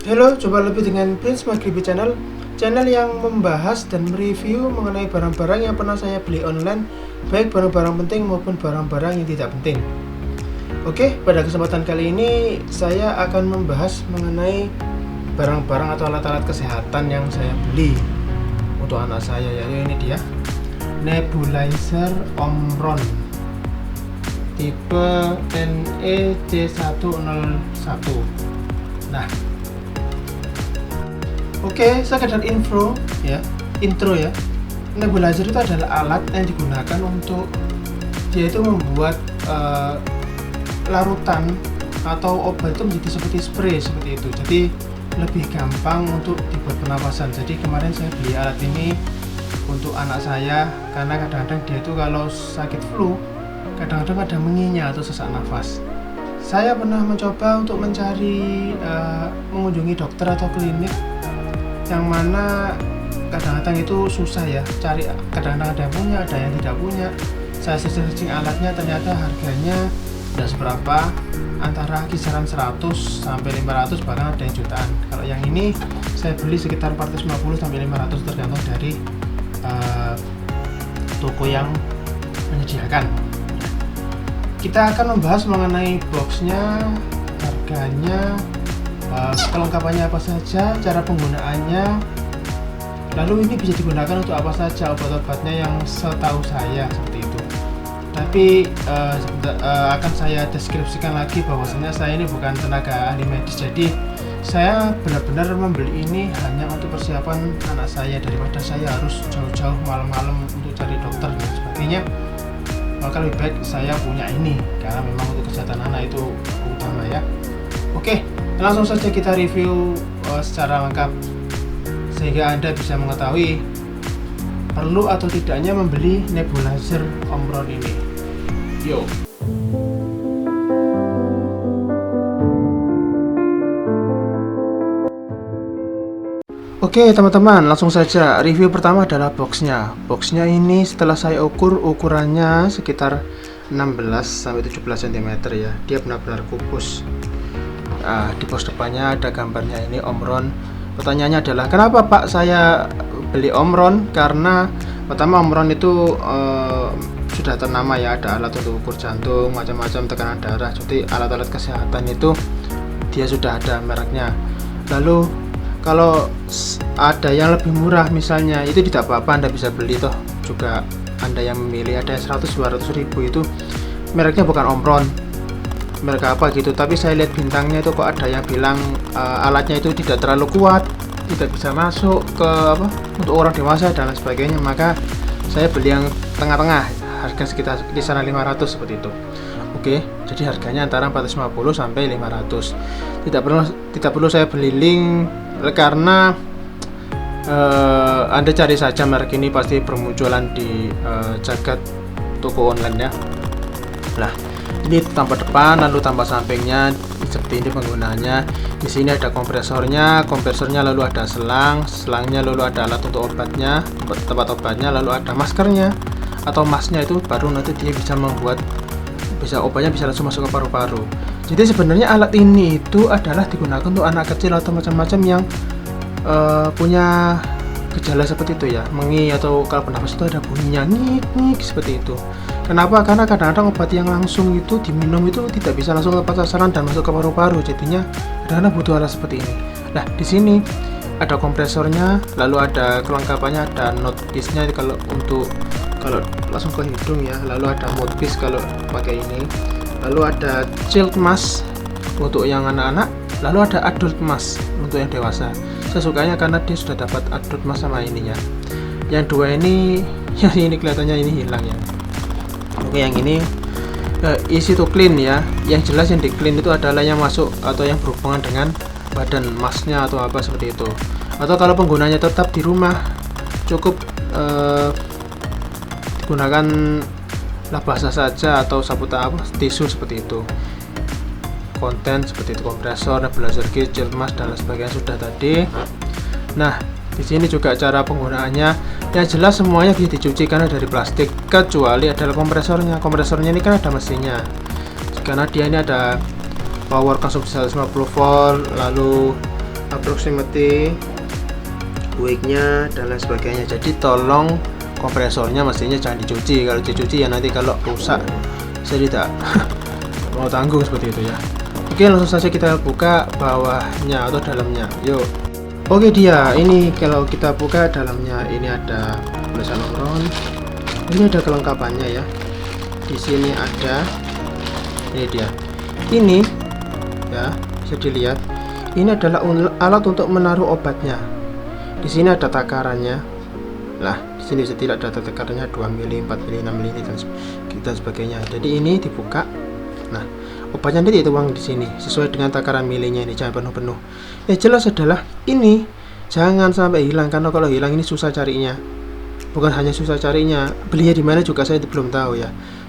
Halo, jumpa lagi dengan Prince Magribi Channel yang membahas dan mereview mengenai barang-barang yang pernah saya beli online, baik barang-barang penting maupun barang-barang yang tidak penting. Oke, pada kesempatan kali ini saya akan membahas mengenai barang-barang atau alat-alat kesehatan yang saya beli untuk anak saya, yaitu ini dia nebulizer Omron tipe NEC101. Nah, oke, sekedar intro ya. Nebulizer itu adalah alat yang digunakan untuk dia itu membuat larutan atau obat itu menjadi seperti spray seperti itu. Jadi lebih gampang untuk dibuat pernapasan. Jadi kemarin saya beli alat ini untuk anak saya karena kadang-kadang dia itu kalau sakit flu kadang-kadang ada menginya atau sesak nafas. Saya pernah mencoba untuk mencari mengunjungi dokter atau klinik yang mana kadang-kadang itu susah ya cari, kadang-kadang ada yang punya, ada yang tidak punya. Saya searching alatnya, ternyata harganya tidak seberapa, antara kisaran 100 sampai 500, bahkan ada yang jutaan. Kalau yang ini saya beli sekitar 450 sampai 500 tergantung dari toko yang menyediakan. Kita akan membahas mengenai boxnya, harganya, kelengkapannya apa saja, cara penggunaannya, lalu ini bisa digunakan untuk apa saja, obat-obatnya yang setahu saya seperti itu. Tapi akan saya deskripsikan lagi bahwasanya saya ini bukan tenaga ahli medis, jadi saya benar-benar membeli ini hanya untuk persiapan anak saya, daripada saya harus jauh-jauh malam-malam untuk cari dokter dan sebagainya. Maka lebih baik saya punya ini karena memang untuk kesehatan anak itu utama ya. Oke, langsung saja kita review secara lengkap sehingga Anda bisa mengetahui perlu atau tidaknya membeli nebulizer Omron ini. Yo. Oke teman-teman, langsung saja review. Pertama adalah boxnya. Boxnya ini setelah saya ukur, ukurannya sekitar 16 sampai 17 cm ya. Dia benar-benar kubus. Di box depannya ada gambarnya ini Omron. Pertanyaannya adalah kenapa Pak saya beli Omron? Karena pertama Omron itu sudah ternama ya, ada alat untuk ukur jantung, macam-macam, tekanan darah. Jadi alat-alat kesehatan itu dia sudah ada mereknya. Lalu kalau ada yang lebih murah misalnya, itu tidak apa-apa, Anda bisa beli toh juga. Anda yang memilih, ada yang 100-200 ribu itu mereknya bukan Omron, merek apa gitu. Tapi saya lihat bintangnya itu kok ada yang bilang alatnya itu tidak terlalu kuat, tidak bisa masuk ke untuk orang dewasa dan lain sebagainya. Maka saya beli yang tengah-tengah, harga sekitar kisaran 500 seperti itu. Oke, jadi harganya antara 450 sampai 500. Tidak perlu saya beli link karena Anda cari saja merek ini pasti bermunculan di jagat toko online ya. Nah, ini tampak depan, lalu tampak sampingnya seperti ini penggunaannya. Di sini ada kompresornya, lalu ada selangnya, lalu ada alat untuk obatnya, tempat obatnya, lalu ada maskernya atau masknya, itu baru nanti dia bisa membuat obatnya bisa langsung masuk ke paru-paru. Jadi sebenarnya alat ini itu adalah digunakan untuk anak kecil atau macam-macam yang punya gejala seperti itu ya, mengi atau kalau bernafas itu ada bunyinya ngik seperti itu. Kenapa? Karena kadang-kadang obat yang langsung itu diminum itu tidak bisa langsung tepat sasaran dan masuk ke paru-paru, jadinya kadang-kadang butuh alat seperti ini. Nah, di sini ada kompresornya, lalu ada kelengkapannya, ada mouthpiece-nya kalau langsung ke hidung ya, lalu ada mouthpiece kalau pakai ini, lalu ada child mask untuk yang anak-anak, lalu ada adult mask untuk yang dewasa. Saya sukanya karena dia sudah dapat adult mask sama ininya. Yang dua ini, yang ini kelihatannya ini hilang ya. Oke, yang ini easy to clean ya. Yang jelas yang di clean itu adalah yang masuk atau yang berhubungan dengan badan masknya atau apa seperti itu. Atau kalau penggunanya tetap di rumah, cukup gunakan lah basah saja atau sapu tisu seperti itu. Konten seperti itu, kompresor, nebulizer kit, child mask dan lain sebagainya sudah tadi. Nah, di sini juga cara penggunaannya. Yang jelas semuanya bisa dicuci karena dari plastik, kecuali adalah kompresornya. Kompresornya ini kan ada mesinnya. Karena dia ini ada power konsumsi 150 volt, lalu approximately weeknya dan lain sebagainya. Jadi tolong kompresornya mestinya jangan dicuci. Kalau dicuci ya nanti kalau rusak saya tidak mau tanggung seperti itu ya. Oke, langsung saja kita buka bawahnya atau dalamnya. Yuk. Oke, dia ini kalau kita buka dalamnya ini ada tulisan Omron. Ini ada kelengkapannya ya. Di sini ada, ini dia. Ini ya, bisa dilihat. Ini adalah alat untuk menaruh obatnya. Di sini ada takarannya. Nah, di sini tidak ada takarannya 2 mili, 4 mili, 6 mili dan sebagainya. Jadi ini dibuka. Nah, obatnya nanti dituang di sini sesuai dengan takaran milinya, ini jangan penuh-penuh. Jelas adalah ini jangan sampai hilang, karena kalau hilang ini susah carinya. Bukan hanya susah carinya, belinya di mana juga saya belum tahu ya.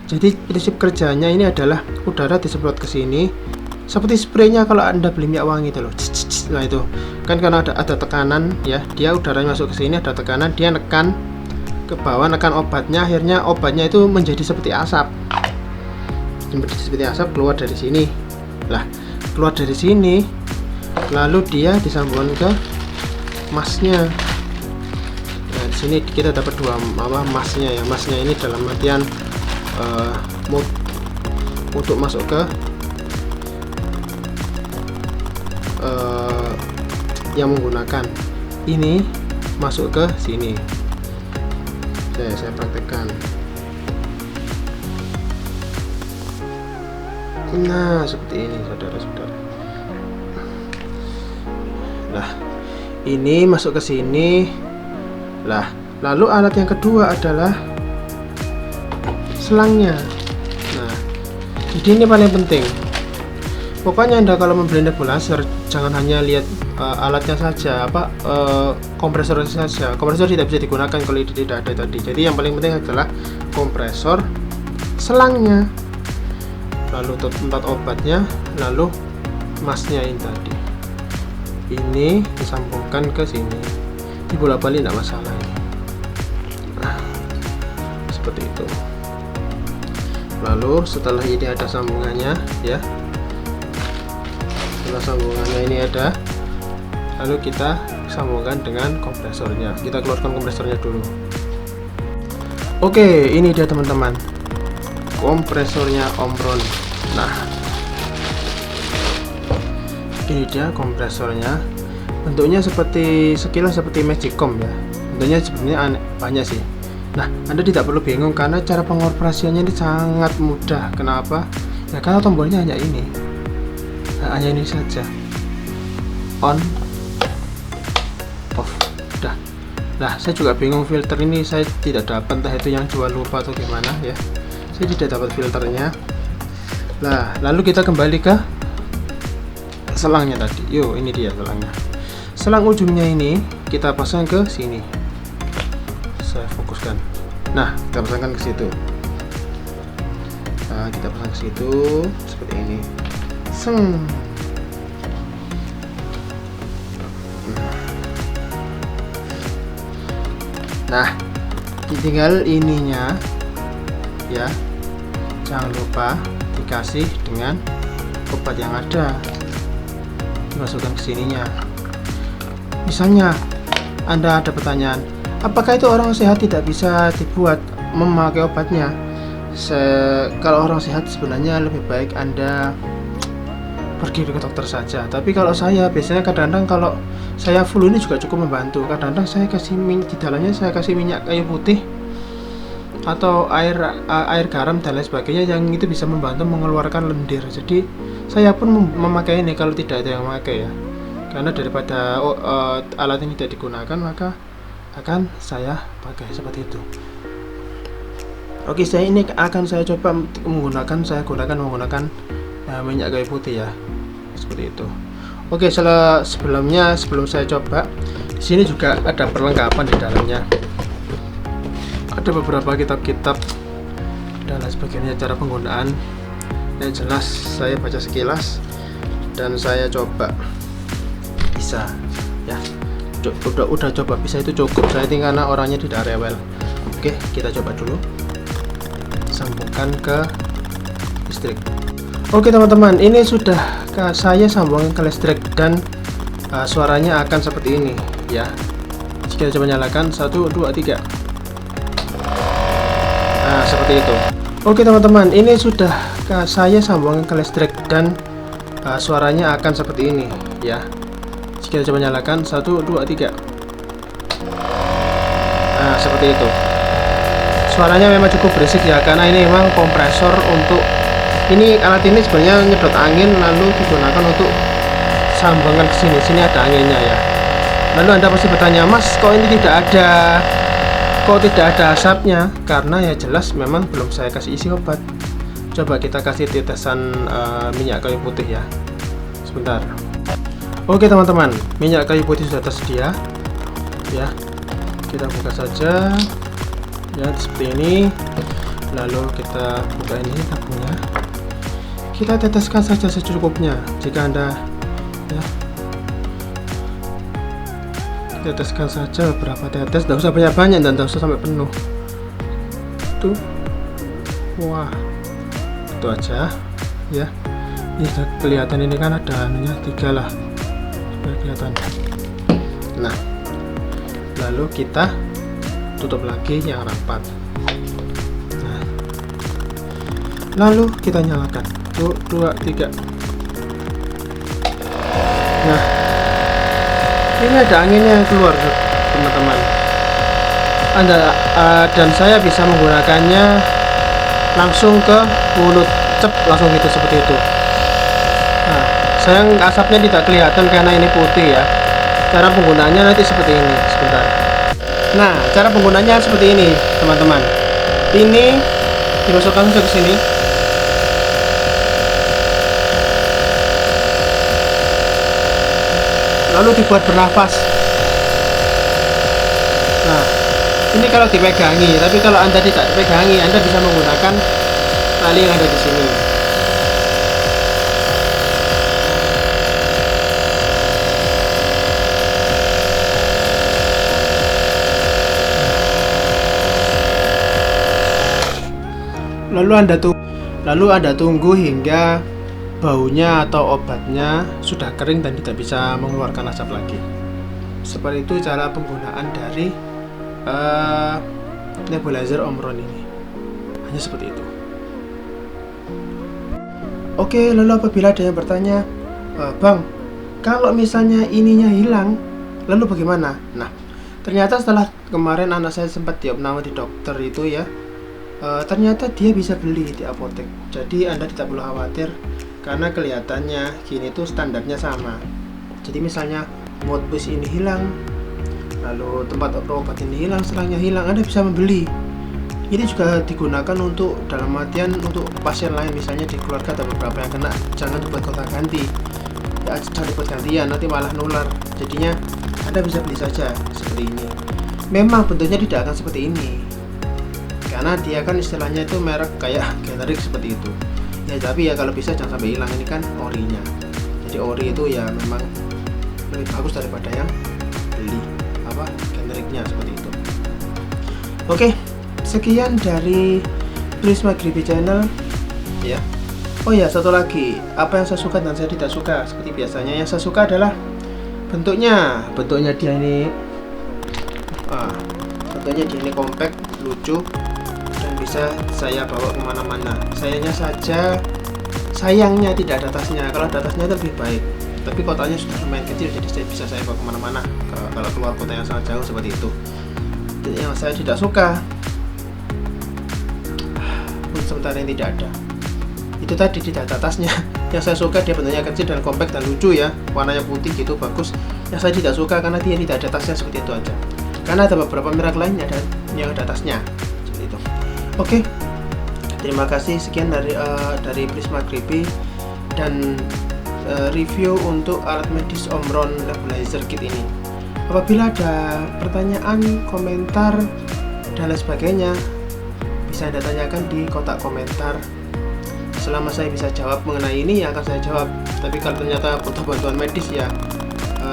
Jadi prinsip kerjanya ini adalah udara disemprot ke sini seperti spraynya kalau Anda beli minyak wangi itu loh. Nah itu kan karena ada tekanan ya, dia udaranya masuk ke sini, ada tekanan, dia nekan ke bawah, nekan obatnya, akhirnya obatnya itu menjadi seperti asap. Seperti asap keluar dari sini. Lah, keluar dari sini lalu dia disambungkan ke masnya. Nah, di sini kita dapat dua masnya ya. Masnya ini dalam artian untuk masuk ke yang menggunakan ini masuk ke sini. Saya praktekkan. Nah, seperti ini saudara-saudara. Nah, ini masuk ke sini. Lah, lalu alat yang kedua adalah selangnya. Nah, jadi ini paling penting. Pokoknya Anda kalau membeli nebulizer jangan hanya lihat alatnya saja, kompresornya saja. Kompresor tidak bisa digunakan kalau tidak ada tadi. Jadi yang paling penting adalah kompresor, selangnya, lalu tempat obatnya, lalu masnya ini tadi. Ini disambungkan ke sini. Dibolak-balik tidak masalah ini. Nah, seperti itu. Lalu setelah ini ada sambungannya ya. Setelah sambungannya ini ada, lalu kita sambungkan dengan kompresornya. Kita keluarkan kompresornya dulu. Oke, ini dia teman-teman, kompresornya Omron. Nah, ini dia kompresornya. Bentuknya sekilas seperti Magicom ya. Bentuknya sebenarnya banyak sih. Nah, Anda tidak perlu bingung karena cara pengoperasiannya ini sangat mudah. Kenapa? Ya karena tombolnya hanya ini. Nah, hanya ini saja. On, off, udah. Nah, saya juga bingung filter ini saya tidak dapat, entah itu yang jual lupa atau gimana ya. Saya tidak dapat filternya. Nah, lalu kita kembali ke selangnya tadi. Yuk, ini dia selangnya. Selang ujungnya ini kita pasang ke sini. Saya fokuskan. Nah, kita pasangkan ke situ. Nah, kita pasang ke situ seperti ini. Nah, tinggal ininya ya, jangan lupa dikasih dengan obat yang ada, dimasukkan ke sininya. Misalnya Anda ada pertanyaan, apakah itu orang sehat tidak bisa dibuat memakai obatnya? Kalau orang sehat sebenarnya lebih baik Anda pergi ke dokter saja. Tapi kalau saya biasanya kadang-kadang kalau saya flu ini juga cukup membantu. Kadang-kadang saya kasih di dalamnya saya kasih minyak kayu putih atau air garam dan lain sebagainya, yang itu bisa membantu mengeluarkan lendir. Jadi saya pun memakai ini kalau tidak ada yang memakai ya. Karena daripada alat ini tidak digunakan, maka akan saya pakai seperti itu. Oke, ini akan saya coba menggunakan minyak kayu putih ya, seperti itu. Oke, sebelum saya coba, di sini juga ada perlengkapan di dalamnya. Ada beberapa kitab-kitab dan lain sebagainya, cara penggunaan. Yang jelas saya baca sekilas dan saya coba bisa ya. Udah coba bisa itu cukup. Saya tinggal karena orangnya tidak rewel. Oke, kita coba dulu. Sambungkan ke listrik. Oke teman-teman, ini sudah saya sambungkan ke listrik dan suaranya akan seperti ini ya. Kita coba nyalakan 1 2 3. Nah, seperti itu. Oke teman-teman, ini sudah saya sambungkan ke listrik dan suaranya akan seperti ini ya. Kita coba nyalakan 1 2 3. Nah, seperti itu. Suaranya memang cukup berisik ya, karena ini memang kompresor untuk ini. Alat ini sebenarnya nyedot angin lalu digunakan untuk sambungan ke sini. Sini ada anginnya ya. Lalu Anda pasti bertanya, Mas, kok ini tidak ada asapnya? Karena ya jelas memang belum saya kasih isi obat. Coba kita kasih tetesan minyak kayu putih ya. Sebentar. Oke teman-teman, minyak kayu putih sudah tersedia ya. Kita buka saja ya, seperti ini. Lalu kita buka ini tabungnya. Kita teteskan saja secukupnya. Jika Anda ya, teteskan saja beberapa tetes, tidak usah banyak-banyak dan tidak usah sampai penuh. Tuh, wah, itu aja ya. Ini sudah kelihatan, ini kan ada anunya 3 lah, sudah kelihatan. Nah, lalu kita tutup lagi yang rapat. Nah, lalu kita nyalakan. 1 2 3. Nah, ini ada anginnya yang keluar teman-teman. Anda dan saya bisa menggunakannya langsung ke mulut, cep, langsung gitu seperti itu. Nah, sayang asapnya tidak kelihatan karena ini putih ya. Cara penggunaannya nanti seperti ini, sebentar. Nah, cara penggunanya seperti ini teman-teman. Ini dimasukkan ke sini. Lalu dibuat bernafas. Nah, ini kalau dipegangi, tapi kalau Anda tidak dipegangi, Anda bisa menggunakan tali yang ada di sini. Lalu Anda tunggu hingga baunya atau obatnya sudah kering dan tidak bisa mengeluarkan asap lagi. Seperti itu cara penggunaan dari nebulizer Omron ini. Hanya seperti itu. Oke, lalu apabila ada yang bertanya, Bang, kalau misalnya ininya hilang, lalu bagaimana? Nah, ternyata setelah kemarin anak saya sempat diopname di dokter itu ya, ternyata dia bisa beli di apotek. Jadi Anda tidak perlu khawatir, karena kelihatannya gini tuh standarnya sama. Jadi misalnya modbus ini hilang, lalu tempat obat ini hilang, serangnya hilang, Anda bisa membeli. Ini juga digunakan untuk dalam artian untuk pasien lain, misalnya di keluarga ada beberapa yang kena, jangan dibuat kota ganti ya, jangan dibuat gantian, nanti malah nular. Jadinya Anda bisa beli saja seperti ini. Memang bentuknya tidak akan seperti ini, karena dia kan istilahnya itu merek kayak generik seperti itu ya, tapi ya kalau bisa jangan sampai hilang. Ini kan orinya, jadi ori itu ya memang lebih bagus daripada yang beli generiknya seperti itu. Oke, sekian dari Prisma Grippy Channel ya. Oh ya, satu lagi, apa yang saya suka dan saya tidak suka. Seperti biasanya, yang saya suka adalah bentuknya dia ini bentuknya dia ini compact, lucu, dan bisa saya bawa kemana-mana. Sayangnya tidak ada tasnya. Kalau ada tasnya itu lebih baik, tapi kotanya sudah lumayan kecil, jadi bisa saya bawa kemana-mana kalau keluar kota yang sangat jauh seperti itu. Jadi yang saya tidak suka sementara ini tidak ada, itu tadi tidak ada tasnya. Yang saya suka dia bentuknya kecil dan compact dan lucu ya, warnanya putih gitu, bagus. Yang saya tidak suka karena dia tidak ada tasnya, seperti itu aja. Karena ada beberapa merek lainnya yang ada tasnya seperti itu. Oke, terima kasih, sekian dari Prisma Grippy dan review untuk alat medis Omron Nebulizer Kit ini. Apabila ada pertanyaan, komentar, dan lain sebagainya, bisa Anda tanyakan di kotak komentar. Selama saya bisa jawab mengenai ini, ya akan saya jawab. Tapi kalau ternyata butuh bantuan medis, ya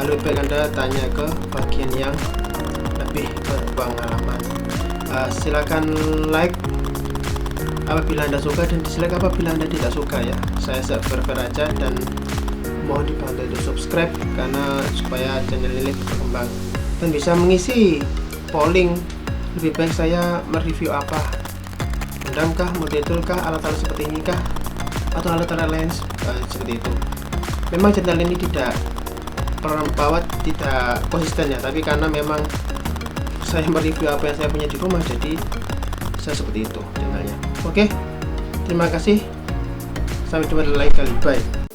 lebih baik Anda tanya ke bagian yang lebih berpengalaman. Silakan like apabila Anda suka dan dislike apabila Anda tidak suka ya. Saya fair aja dan mohon dibantu untuk subscribe karena supaya channel ini berkembang dan bisa mengisi polling lebih baik saya mereview apa, Gundam kah, Model kah, alat-alat seperti ini kah, atau alat-alat lain seperti itu. Memang channel ini tidak tidak konsisten ya, tapi karena memang saya mereview apa yang saya punya di rumah, jadi saya seperti itu channelnya. Oke, terima kasih, sampai jumpa di lain kali, bye.